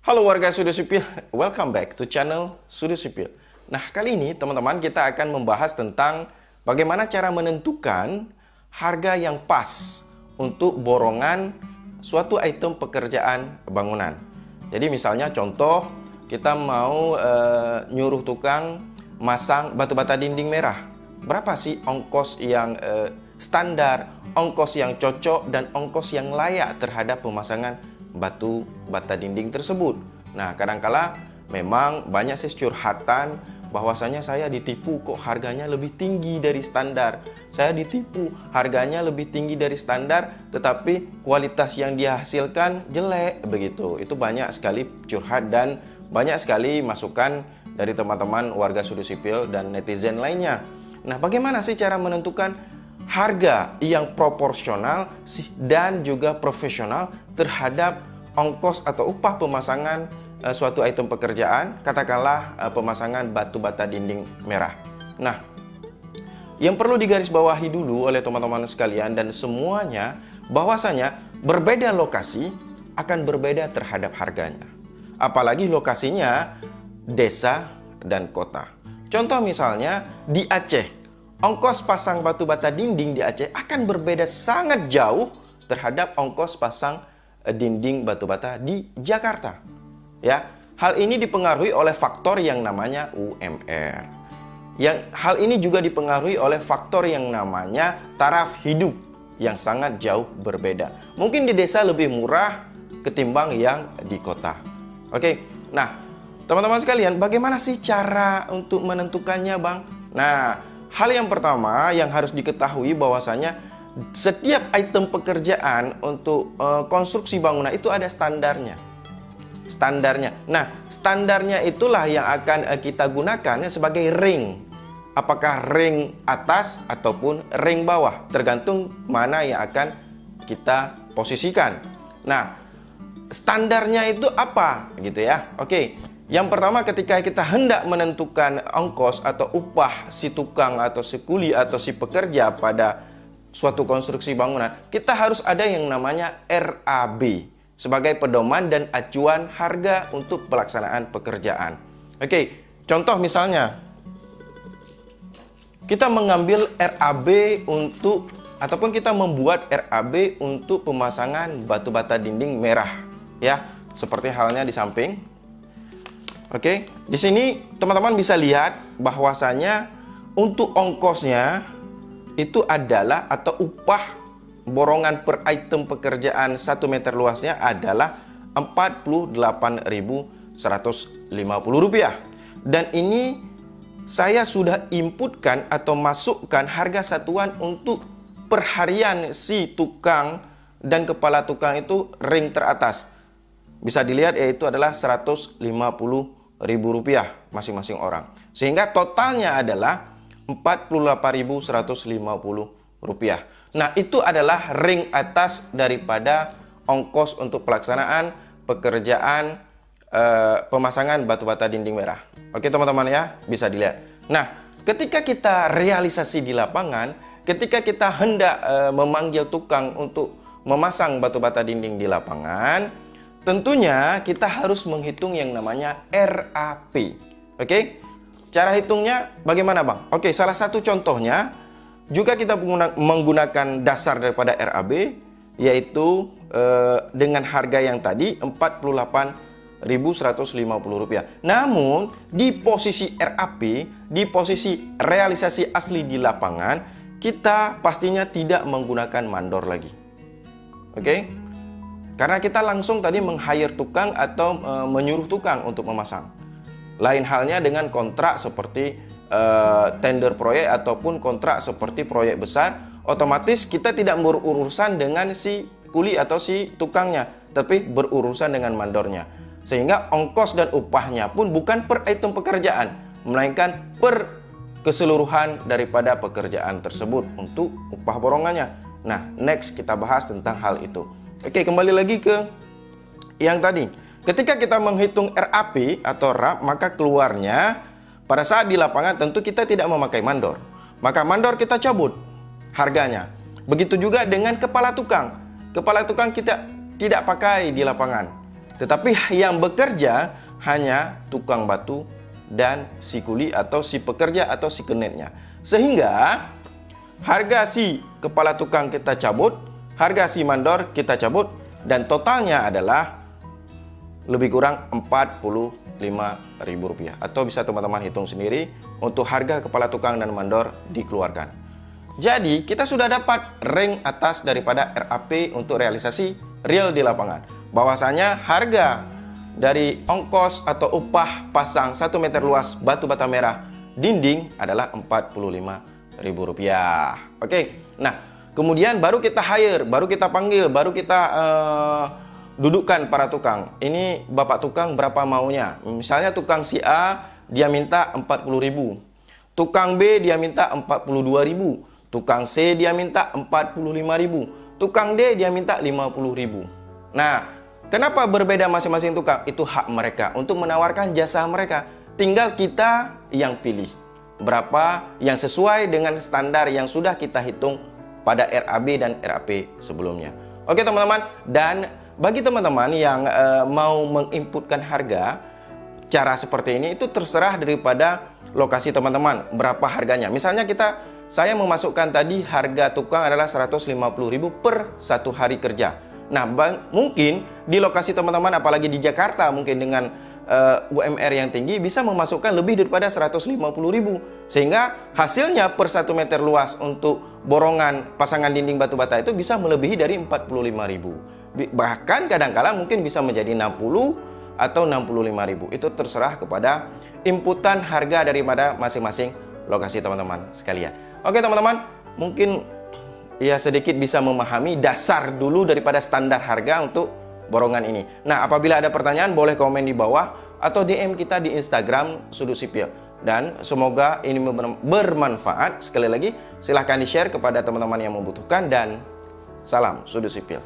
Halo warga Sudut Sipil, welcome back to channel Sudut Sipil. Nah, kali ini teman-teman kita akan membahas tentang bagaimana cara menentukan harga yang pas untuk borongan suatu item pekerjaan bangunan. Jadi misalnya contoh, kita mau nyuruh tukang masang batu bata dinding merah. Berapa sih ongkos yang standar, ongkos yang cocok, dan ongkos yang layak terhadap pemasangan batu bata dinding tersebut? Nah, kadangkala memang banyak sih curhatan bahwasanya saya ditipu, kok harganya lebih tinggi dari standar. Saya ditipu, harganya lebih tinggi dari standar, tetapi kualitas yang dia hasilkan jelek begitu. Itu banyak sekali curhat dan banyak sekali masukan dari teman-teman warga Sudut Sipil dan netizen lainnya. Nah, bagaimana sih cara menentukan harga yang proporsional dan juga profesional terhadap ongkos atau upah pemasangan suatu item pekerjaan, katakanlah pemasangan batu bata dinding merah. Nah, yang perlu digarisbawahi dulu oleh teman-teman sekalian dan semuanya, bahwasanya berbeda lokasi akan berbeda terhadap harganya. Apalagi lokasinya desa dan kota. Contoh misalnya di Aceh, ongkos pasang batu bata dinding di Aceh akan berbeda sangat jauh terhadap ongkos pasang dinding batu bata di Jakarta. Ya, hal ini dipengaruhi oleh faktor yang namanya UMR. Hal ini juga dipengaruhi oleh faktor yang namanya taraf hidup yang sangat jauh berbeda. Mungkin di desa lebih murah ketimbang yang di kota. Oke. Nah, teman-teman sekalian, bagaimana sih cara untuk menentukannya, Bang? Nah, hal yang pertama yang harus diketahui bahwasanya setiap item pekerjaan untuk konstruksi bangunan itu ada standarnya. Nah, standarnya itulah yang akan kita gunakan sebagai ring. Apakah ring atas ataupun ring bawah, tergantung mana yang akan kita posisikan. Nah, standarnya itu apa gitu ya? Oke. Yang pertama, ketika kita hendak menentukan ongkos atau upah si tukang atau si kuli atau si pekerja pada suatu konstruksi bangunan, kita harus ada yang namanya RAB sebagai pedoman dan acuan harga untuk pelaksanaan pekerjaan. Oke, contoh misalnya kita mengambil RAB ataupun kita membuat RAB untuk pemasangan batu bata dinding merah, ya, seperti halnya di samping. Oke, di sini teman-teman bisa lihat bahwasanya untuk ongkosnya itu adalah atau upah borongan per item pekerjaan 1 meter luasnya adalah Rp48.150. Dan ini saya sudah inputkan atau masukkan harga satuan untuk perharian si tukang dan kepala tukang itu ring teratas. Bisa dilihat yaitu adalah Rp150.000 masing-masing orang. Sehingga totalnya adalah Rp48.150. Nah, itu adalah ring atas daripada ongkos untuk pelaksanaan pekerjaan pemasangan batu bata dinding merah. Oke teman-teman ya, bisa dilihat. Nah, ketika kita realisasi di lapangan, ketika kita hendak memanggil tukang untuk memasang batu bata dinding di lapangan, tentunya kita harus menghitung yang namanya RAP. Oke? Cara hitungnya bagaimana, Bang? Oke, salah satu contohnya juga kita menggunakan dasar daripada RAB, yaitu dengan harga yang tadi Rp48.150. Namun di posisi RAP, di posisi realisasi asli di lapangan, kita pastinya tidak menggunakan mandor lagi. Oke? Karena kita langsung tadi meng-hire tukang atau menyuruh tukang untuk memasang. Lain halnya dengan kontrak seperti tender proyek ataupun kontrak seperti proyek besar, otomatis kita tidak berurusan dengan si kuli atau si tukangnya, tapi berurusan dengan mandornya. Sehingga ongkos dan upahnya pun bukan per item pekerjaan, melainkan per keseluruhan daripada pekerjaan tersebut untuk upah borongannya. Nah, next kita bahas tentang hal itu. Oke, kembali lagi ke yang tadi. Ketika kita menghitung RAP atau RAP, maka keluarnya pada saat di lapangan tentu kita tidak memakai mandor. Maka mandor kita cabut harganya. Begitu juga dengan kepala tukang. Kepala tukang kita tidak pakai di lapangan. Tetapi yang bekerja hanya tukang batu dan si kuli atau si pekerja atau si kenetnya. Sehingga harga si kepala tukang kita cabut, harga si mandor kita cabut, dan totalnya adalah lebih kurang Rp45.000. Atau bisa teman-teman hitung sendiri untuk harga kepala tukang dan mandor dikeluarkan. Jadi kita sudah dapat rank atas daripada RAP untuk realisasi real di lapangan. Bahwasanya harga dari ongkos atau upah pasang 1 meter luas batu bata merah dinding adalah Rp45.000. Oke, nah kemudian baru kita hire, baru kita panggil, baru kita dudukkan para tukang. Ini bapak tukang berapa maunya? Misalnya tukang si A dia minta 40.000, tukang B dia minta 42.000, tukang C dia minta 45.000, tukang D dia minta 50.000. Nah, kenapa berbeda masing-masing tukang? Itu hak mereka untuk menawarkan jasa mereka. Tinggal kita yang pilih berapa yang sesuai dengan standar yang sudah kita hitung pada RAB dan RAP sebelumnya. Oke teman-teman, dan bagi teman-teman yang mau menginputkan harga, cara seperti ini itu terserah daripada lokasi teman-teman, berapa harganya. Misalnya saya memasukkan tadi harga tukang adalah 150.000 per 1 hari kerja. Nah, mungkin di lokasi teman-teman, apalagi di Jakarta, mungkin dengan UMR yang tinggi, bisa memasukkan lebih daripada 150.000. Sehingga hasilnya per 1 meter luas untuk borongan pasangan dinding batu bata itu bisa melebihi dari 45.000. Bahkan kadang-kala mungkin bisa menjadi 60 atau 65.000. Itu terserah kepada inputan harga daripada masing-masing lokasi teman-teman sekalian. Oke teman-teman, mungkin ya sedikit bisa memahami dasar dulu daripada standar harga untuk borongan ini. Nah, apabila ada pertanyaan boleh komen di bawah atau DM kita di Instagram Sudut Sipil. Dan semoga ini bermanfaat. Sekali lagi silahkan di-share kepada teman-teman yang membutuhkan, dan salam Sudut Sipil.